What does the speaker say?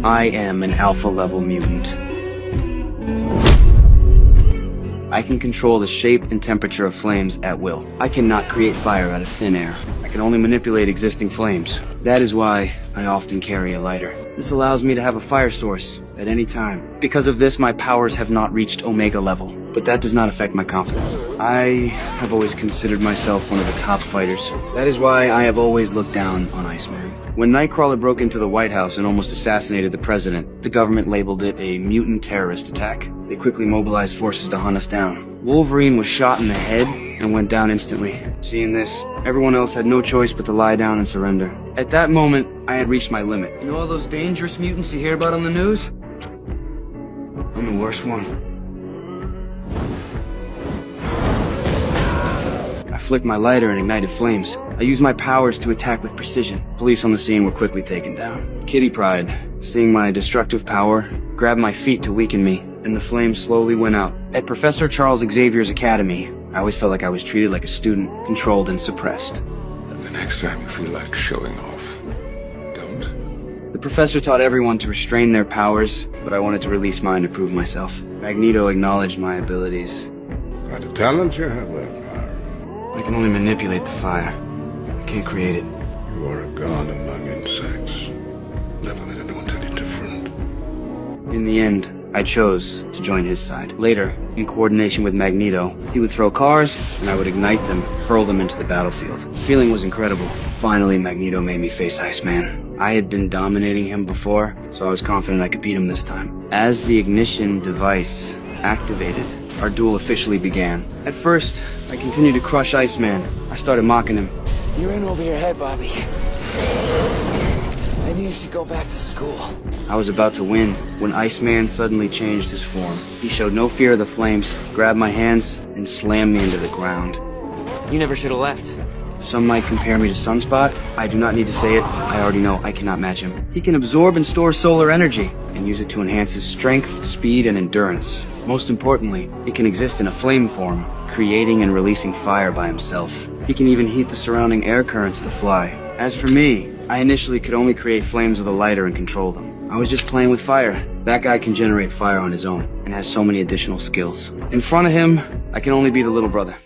I am an alpha-level mutant. I can control the shape and temperature of flames at will. I cannot create fire out of thin air. I can only manipulate existing flames. That is why I often carry a lighter. This allows me to have a fire source at any time. Because of this, my powers have not reached Omega level, but that does not affect my confidence. I have always considered myself one of the top fighters. That is why I have always looked down on Iceman. When Nightcrawler broke into the White House and almost assassinated the president, the government labeled it a mutant terrorist attack. They quickly mobilized forces to hunt us down. Wolverine was shot in the head and went down instantly. Seeing this, everyone else had no choice but to lie down and surrender. At that moment, I had reached my limit. You know all those dangerous mutants you hear about on the news? I'm the worst one. I flicked my lighter and ignited flames. I used my powers to attack with precision. Police on the scene were quickly taken down. Kitty Pryde, seeing my destructive power, grabbed my feet to weaken me, and the flames slowly went out. At Professor Charles Xavier's academy, I always felt like I was treated like a student, controlled and suppressed. The next time you feel like showing off, don't. The professor taught everyone to restrain their powers, but I wanted to release mine to prove myself. Magneto acknowledged my abilities. Quite a talent you have there, Pyro. I can only manipulate the fire. I can't create it. You are a god among insects. Never let anyone tell you different. In the end, I chose to join his side. Later, in coordination with Magneto, he would throw cars, and I would ignite them, hurl them into the battlefield. The feeling was incredible. Finally, Magneto made me face Iceman. I had been dominating him before, so I was confident I could beat him this time. As the ignition device activated, our duel officially began. At first, I continued to crush Iceman. I started mocking him. You're in over your head, Bobby. Maybe you should go back to school. I was about to win when Iceman suddenly changed his form. He showed no fear of the flames, grabbed my hands, and slammed me into the ground. You never should have left. Some might compare me to Sunspot. I do not need to say it. I already know I cannot match him. He can absorb and store solar energy and use it to enhance his strength, speed, and endurance. Most importantly, he can exist in a flame form, creating and releasing fire by himself. He can even heat the surrounding air currents to fly. As for me, I initially could only create flames with a lighter and control them. I was just playing with fire. That guy can generate fire on his own and has so many additional skills. In front of him, I can only be the little brother.